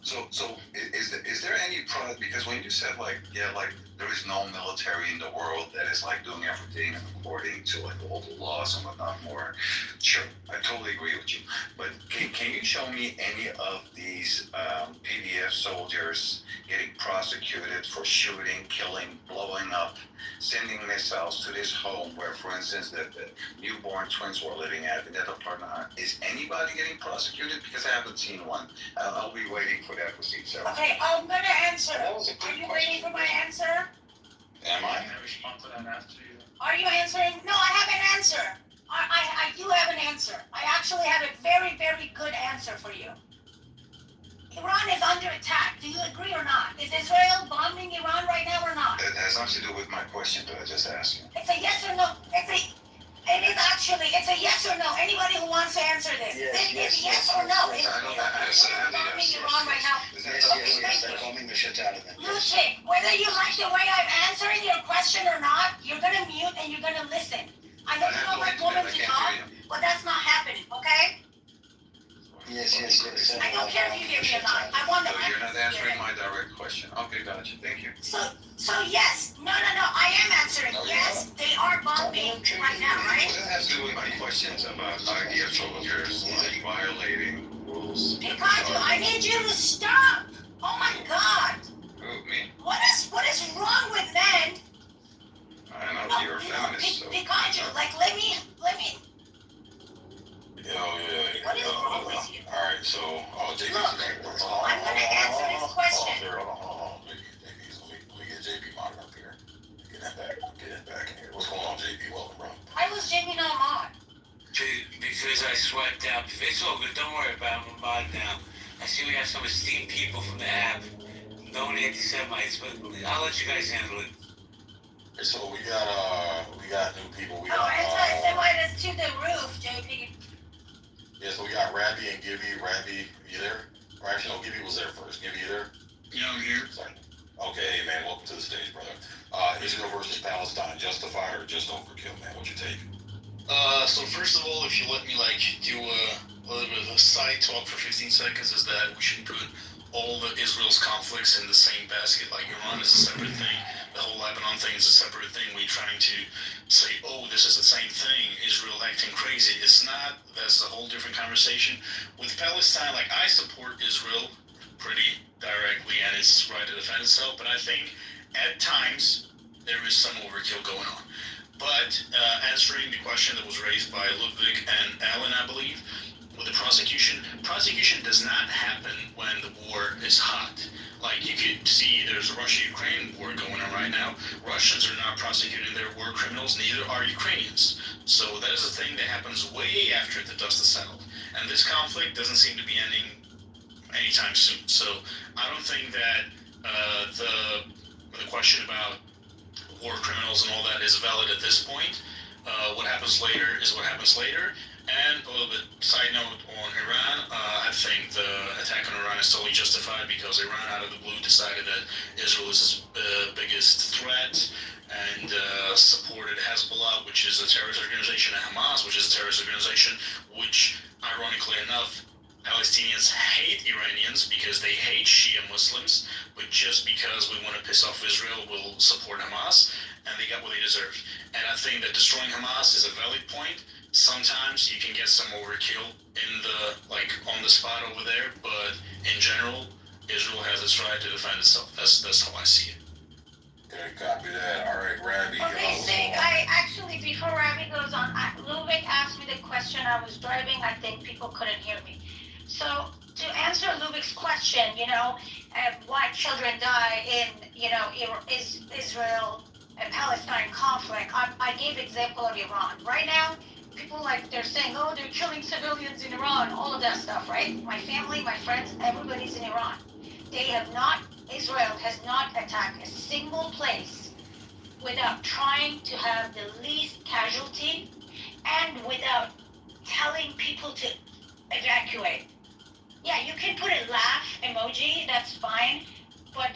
So is there any product? Because when you said like there is no military in the world that is like doing everything according to like all the laws and whatnot more. Sure, I totally agree with you. But can you show me any of these PDF soldiers getting prosecuted for shooting, killing, blowing up, sending missiles to this home where, for instance, the newborn twins were living at in that apartment? Is anybody getting prosecuted? Because I haven't seen one. I'll be waiting for that receipt, Sarah. Okay, I'm gonna answer. That was a good Are you question. waiting for my answer? Am I? Can I respond to that after you? Are you answering? No, I have an answer. I do have an answer. I actually have a very, very good answer for you. Iran is under attack. Do you agree or not? Is Israel bombing Iran right now or not? That has nothing to do with my question that I just asked you. It's a yes or no. It's a yes or no. Anybody who wants to answer this. It's yes or no. Is Israel bombing Iran right now? Yes, they're bombing the shit out of them. Ludwig, whether you like the way I'm answering your question or not, you're gonna mute and you're gonna listen. I know you don't like women to talk, but that's not happening, okay? Yes. I don't care if you hear me or not. I want the So you're not audience to hear answering it. my direct question. Okay, gotcha. Thank you. So yes. No, I am answering. Yes, they are bombing right now, right? What does that have to do with my questions about IDF soldiers like violating rules? Pikachu, I need you to stop. Oh my God. Who, me? What is wrong with men? I know you're a feminist, so. Pikachu, like let me. What is wrong with you? Alright, so, JP, Look, I'm gonna answer this question. Hold on. Let me get JP modded up here. Get that back in here. What's going on, JP? Welcome, bro. I was Jamie Norman. Because I swiped out. It's all good. Don't worry about it. I'm mod now. I see we have some esteemed people from the app. No anti-Semites, but I'll let you guys handle it. So we got new people. We Oh, got anti-Semite is to the roof, JP. yeah, so we got Rabbi and Gibby. Rabbi, you there? Or actually, no, Gibby was there first. Gibby, you there? Yeah, I'm here. Sorry. Okay, hey, man, welcome to the stage, brother. Israel versus Palestine, justified or just overkill, man? What's your take? So first of all, if you let me like do a little bit of a side talk for 15 seconds, is that we should put all the Israel's conflicts in the same basket. Like Iran is a separate thing, the whole Lebanon thing is a separate thing. We're trying to say, oh, this is the same thing, Israel acting crazy. It's not. That's a whole different conversation. With Palestine, like I support Israel pretty directly and it's right to defend itself, but I think at times there is some overkill going on. But answering the question that was raised by Ludwig and Alan, I believe, with the prosecution does not happen when the war is hot. Like Russians are not prosecuting their war criminals, neither are Ukrainians. So that is a thing that happens way after the dust is settled. And this conflict doesn't seem to be ending anytime soon. So I don't think that the question about war criminals and all that is valid at this point. What happens later is what happens later. And a little bit side note on Iran, I think the attack on Iran is totally justified because Iran out of the blue decided that Israel is its biggest threat and supported Hezbollah, which is a terrorist organization, and Hamas, which is a terrorist organization, which, ironically enough, Palestinians hate Iranians because they hate Shia Muslims, but just because we want to piss off Israel, we'll support Hamas, and they got what they deserved. And I think that destroying Hamas is a valid point. Sometimes you can get some overkill in the, on the spot over there, but in general, Israel has its right to defend itself. That's how I see it. Okay, copy that. All right, Rabbi. Okay, actually, before Ravi goes on, Ludwig asked me the question. I was driving. I think people couldn't hear me. So to answer Ludwig's question, why children die in, Israel and Palestine conflict, I gave example of Iran. Right now, people they're saying, oh, they're killing civilians in Iran, all of that stuff, right? My family, my friends, everybody's in Iran. Israel has not attacked a single place without trying to have the least casualty and without telling people to evacuate. Yeah, you can put a laugh emoji, that's fine, but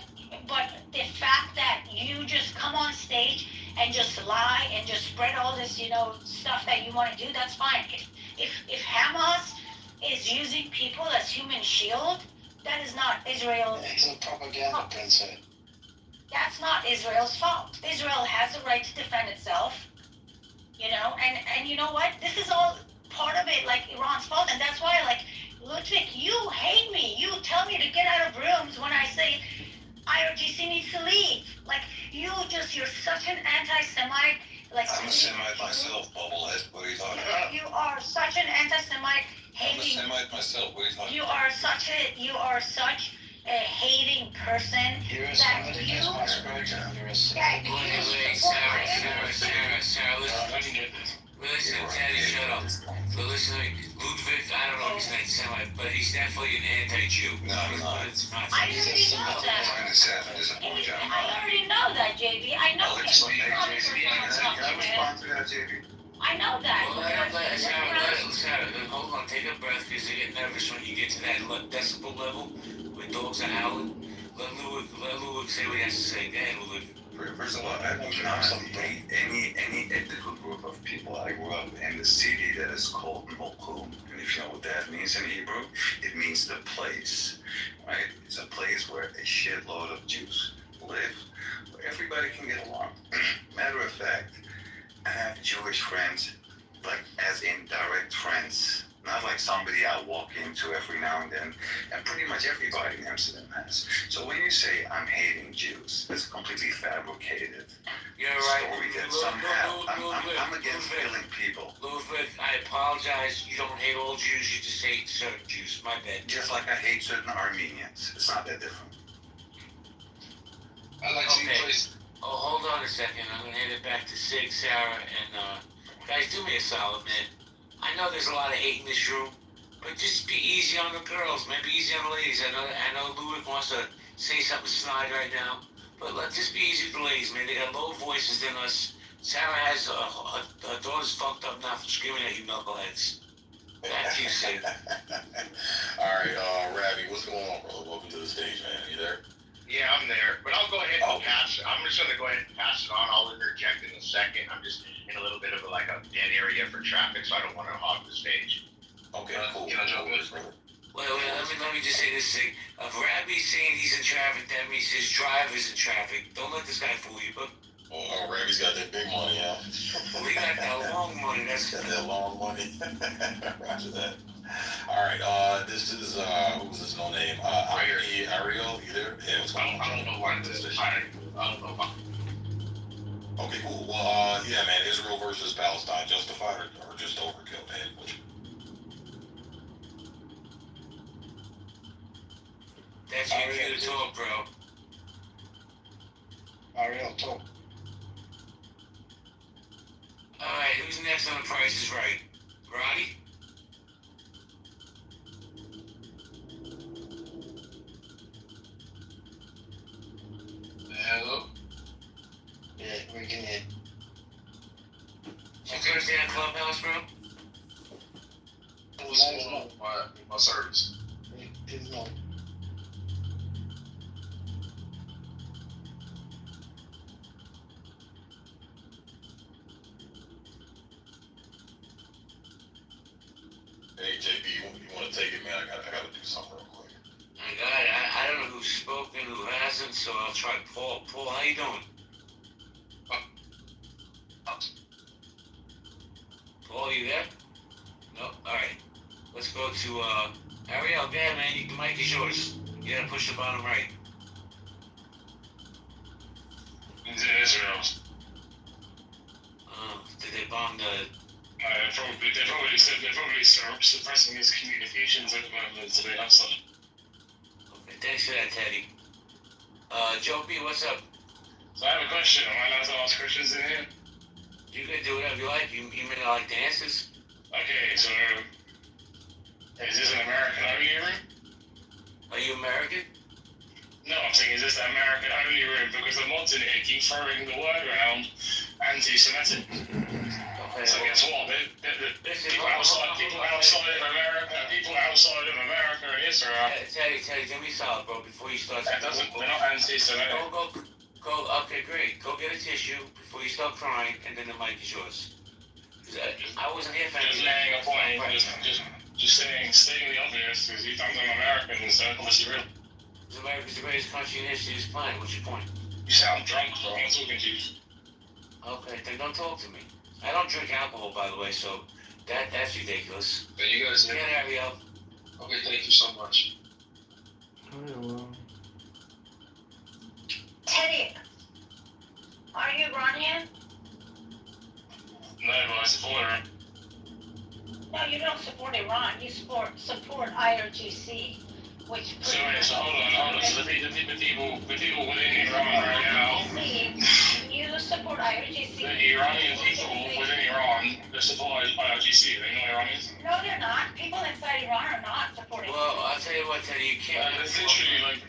the fact that you just come on stage and just lie and just spread all this, stuff that you want to do, that's fine. If Hamas is using people as human shield, that is not Israel. It's a propaganda principle. That's not Israel's fault. Israel has the right to defend itself, and you know what? This is all part of it, Iran's fault, and that's why, Ludwig, you hate me. You tell me to get out of rooms when I say IRGC needs to leave. You're such an anti-Semite. I'm a Semite myself, bubblehead. What are you talking about? You are such an anti-Semite, I'm a Semite myself. What are you talking about? You are such a hating person. You're a that Semite you. against my spiritual. You're a Yeah, Listen, Teddy, shut up. So listen to me. Ludwig, I don't know if he's not Semite, but he's definitely an anti-Jew. No, I'm not. It's not. I already know that. Find this out and disappoint you. I already know that, JB. I know I'll that. explain that, JB. Can I respond to that, JB? I know that. Well, Sarah, hold on, take a breath, because you get nervous when you get to that decibel level where dogs are howling. Let Ludwig say what he has to say. Go ahead, Ludwig. First of all, I do not hate any ethnical group of people. I grew up in the city that is called Mokum. And if you know what that means in Hebrew, it means the place, right? It's a place where a shitload of Jews live, where everybody can get along. Matter of fact, I have Jewish friends, as in direct friends. Not like somebody I walk into every now and then, and pretty much everybody in Amsterdam has. So when you say I'm hating Jews, that's completely fabricated You're right. story that somehow I'm against killing people. Ludwig, I apologize. You don't hate all Jews, you just hate certain Jews. My bad. Just like I hate certain Armenians. It's not that different. I like to Okay. place. Oh, hold on a second. I'm gonna hand it back to Sig, Sarah, and guys, do me a solid, man. I know there's a lot of hate in this room, but just be easy on the girls, man. Be easy on the ladies. I know Ludwig wants to say something snide right now, but let's just be easy with the ladies, man. They got low voices than us. Sarah has her daughter's fucked up now from screaming at you knuckleheads. Back to you, Sig. All right, Rabbi, what's going on, brother? Welcome to the stage, man. You there? Yeah, I'm there, but I'll go ahead and pass it. I'm just going to go ahead and pass it on. I'll interject in a second. I'm just in a little bit of a dead area for traffic, so I don't want to hog the stage. Okay, cool. Can I jump in? brother? Wait, let me just say this thing. If Rabbi's saying he's in traffic, that means his driver's in traffic. Don't let this guy fool you, but Oh, Rabbi's got that big money, huh? we got that long money. That's Got that long money. Roger that. All right, this is who's this? No name. Ariel, you there? Yeah, what's going on? I don't know why this is. I don't know why. Okay, cool. Well, yeah, man, Israel versus Palestine, justified or just overkill, man? That's your cue to talk, bro. Ariel, talk. who's next on The Price is Right? Roddy? Hello? Yeah, we can hear. It's your first day on Clubhouse, bro? What's going on with my service? It's not. Hey, JB, you want to take it, man? I gotta do something real quick. I got it. I don't know who's spoken, who hasn't, so I'll try Paul. Paul, how you doing? Paul, you there? No? Alright. Let's go to, Ariel, go ahead, man. The mic is yours. You gotta push the bottom right. Into Israel. Did they bomb the... They're probably suppressing his communications at the moment, so they have some. Okay, thanks for that, Teddy. Joe B, what's up? So I have a question. Am I allowed to ask questions in here? You can do whatever you like. You may not like the answers. Okay, so is this an American only room? Are you American? No, I'm saying is this an American only room because the mods in here keep throwing the word around anti-Semitic. Okay. So guess what? People outside of America and Israel. Teddy, give me solid, bro, before you start. They're not anti-Semitic. Go. Okay, great. Go get a tissue before you start crying, and then the mic is yours. I wasn't here for Just laying a point. Just stating the obvious, because you think I'm American, so obviously real. America's the greatest country in history. This planet. What's your point? You sound drunk, bro. I'm not talking to you. Okay, then don't talk to me. I don't drink alcohol, by the way, so that's ridiculous. But you guys Get Ariel. Okay, thank you so much. Teddy, are you Iranian? No, but I support her. No, you don't support Iran. You support IRGC, which. So hold on. So the people within Iran right now. You support IRGC. The Iranian people within Iran, they support IRGC. Are they not Iranians? No, they're not. People inside Iran are not supporting. Well, I'll tell you what, Teddy, you can't. There's literally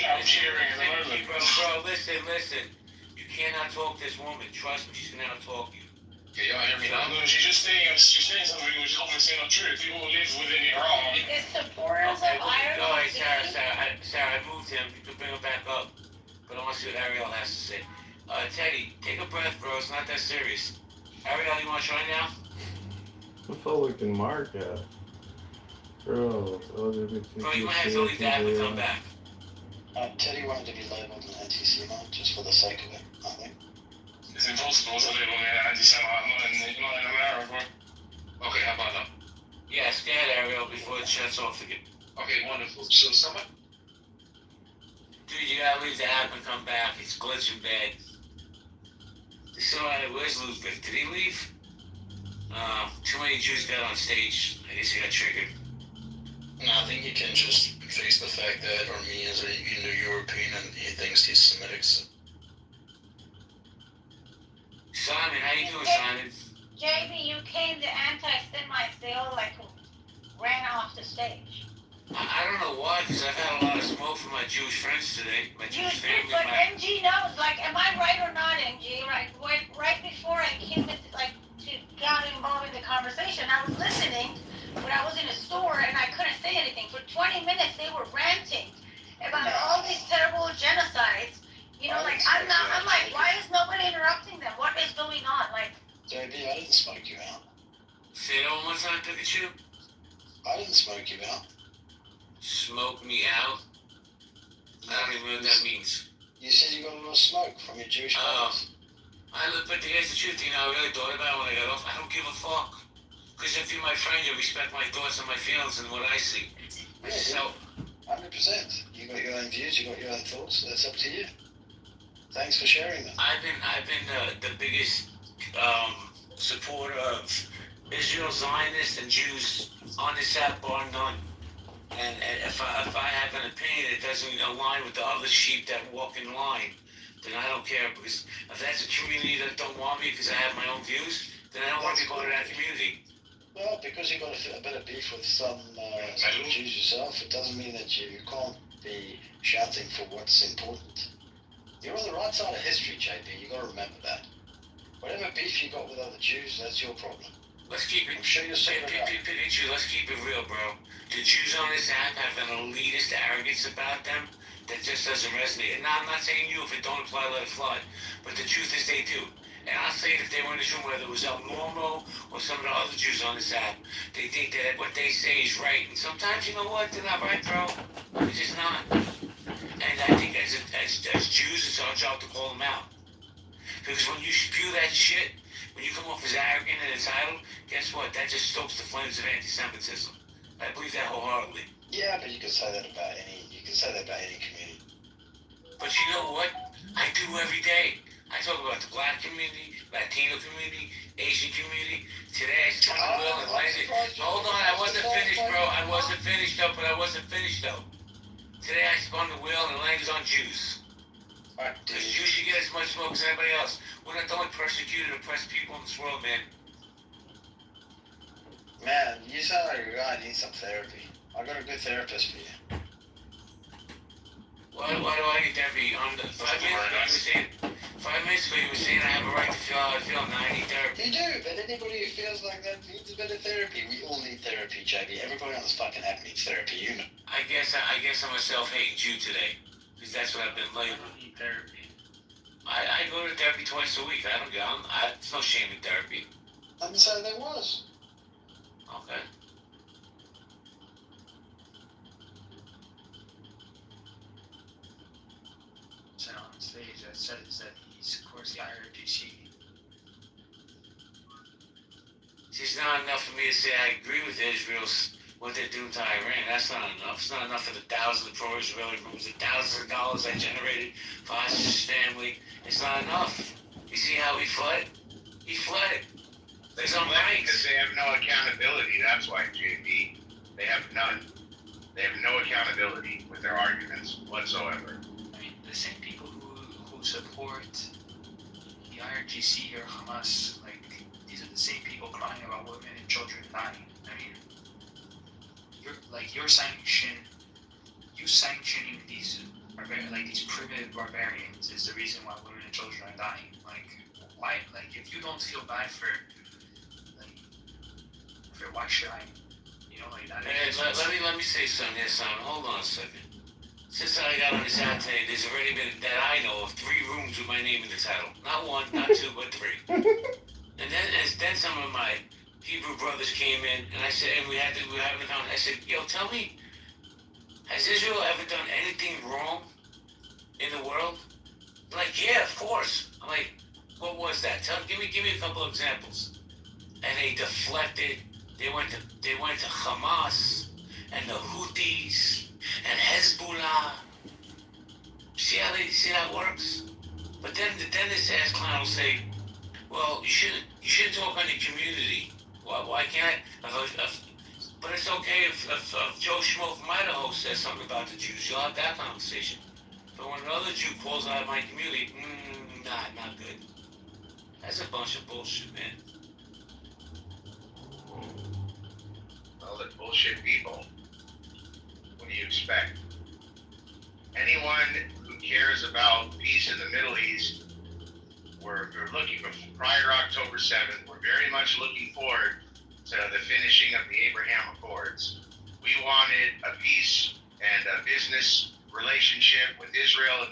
out cheering at the moment. Bro, listen. You cannot talk to this woman. Trust me, she's gonna out-talk you. Can y'all hear me now? No, she's saying something which is obviously not true. People who live within Iran. The supporters of IRGC. Go ahead, Sarah, I moved him. You can bring him back up. But I want to see what Ariel has to say. Teddy, take a breath, bro. It's not that serious. Ariel, you want to try now? I felt like in Mark, Bro, you might have to leave the app and come back. Teddy wanted to be labelled an anti-Semite just for the sake of it, I think. It's impossible to live on an anti-Semite, not in America. Okay, how about now? Yeah, scan Ariel before it shuts off again. Okay, wonderful. So someone... Dude, you gotta leave the app and come back. It's glitching bad. So, where's Ludwig? Did he leave? Too many Jews got on stage. I guess he got triggered. No, I think you can just face the fact that Armenians are Indo-European and he thinks he's Semitic. So. Simon, how you doing, Simon? JB, you came to anti-Semite. They all ran off the stage. I don't know why, because I've had a lot of smoke from my Jewish friends today. My Jewish family. But MG knows, am I right or not, MG? Right before I came got involved in the conversation, I was listening, but I was in a store and I couldn't say anything. For 20 minutes, they were ranting about all these terrible genocides. I'm like, why is nobody interrupting them? What is going on? JB, I didn't smoke you out. Say that one more time, Pikachu. I didn't smoke you out. Smoke me out? I don't even know what that means. You said you got a little smoke from your Jewish friends. But here's the truth, I really thought about it when I got off. I don't give a fuck. Because if you're my friend, you respect my thoughts and my feelings and what I see. Yeah, So, 100%. You got your own views, you got your own thoughts. That's up to you. Thanks for sharing them. I've been the biggest supporter of Israel, Zionists, and Jews on this app, bar none. And if I have an opinion that doesn't align with the other sheep that walk in line, then I don't care, because if that's a community that don't want me because I have my own views, then I don't want to be part of that community. Well, because you've got a bit of beef with some Jews yourself, it doesn't mean that you can't be shouting for what's important. You're on the right side of history, JP. You got to remember that. Whatever beef you got with other Jews, that's your problem. Let's keep it. I'm sure you'll sort it out. Let's keep it real, bro. The Jews on this app have an elitist arrogance about them that just doesn't resonate. And I'm not saying you, if it don't apply, let it fly. But the truth is they do. And I'll say it if they were in this room, whether it was El Normo or some of the other Jews on this app, they think that what they say is right. And sometimes, you know what? They're not right, bro. They're just not. And I think as Jews, it's our job to call them out. Because when you spew that shit, when you come off as arrogant and entitled, guess what? That just stokes the flames of anti-Semitism. I believe that wholeheartedly. Yeah, but you can say that about any community. But you know what? I do every day. I talk about the black community, Latino community, Asian community. Today I spun the wheel and landed. Hold on, I wasn't finished, bro. I wasn't finished though. Today I spun the wheel and landed on Jews. Because Jews should get as much smoke as anybody else. We're not the only persecuted, oppressed people in this world, man. Man, you sound like a guy who needs some therapy. I got a good therapist for you. Why do I need therapy? 5 minutes ago you were saying I have a right to feel how I feel, and I need therapy. You do, but anybody who feels like that needs a bit of therapy. We all need therapy, JB. Everybody on this fucking app needs therapy, you know. I guess I'm a self-hating Jew today, because that's what I've been labeled. I don't need therapy. I go to therapy twice a week. There's no shame in therapy. I didn't say there was. Okay. Said on stage that says that he supports the IRGC. It's not enough for me to say I agree with Israel's what they're doing to Iran. That's not enough. It's not enough for the thousands of pro-Israeli rooms, the thousands of dollars I generated for Hash's family. It's not enough. You see how he fled? He fled. There's no rights. Because they have no accountability. That's why, JP. They have none. They have no accountability with their arguments whatsoever. I mean, the same people who support the IRGC or Hamas, like, these are the same people crying about women and children dying. I mean, you sanctioning these these primitive barbarians is the reason why women and children are dying. Like, why? Like, if you don't feel bad for why should I? You know, like that. Let me say something here, Simon. Hold on a second. Since I got on this app today, there's already been, that I know of, 3 rooms with my name in the title. Not 1, not 2, but 3. And then some of my Hebrew brothers came in, and I said, and we were having a conversation. I said, yo, tell me, has Israel ever done anything wrong in the world? They're like, yeah, of course. I'm like, what was that? Give me a couple of examples. And they deflected. They went to Hamas and the Houthis and Hezbollah. See how it works? But then this ass clown will say, well, you shouldn't talk on the community. Why can't I? But it's okay if Joe Schmo from Idaho says something about the Jews. You'll have that conversation. But when another Jew calls out my community, not good. That's a bunch of bullshit, man. Well, they're bullshit people. What do you expect? Anyone who cares about peace in the Middle East, we're looking for, prior to October 7th, we're very much looking forward to the finishing of the Abraham Accords. We wanted a peace and a business relationship with Israel and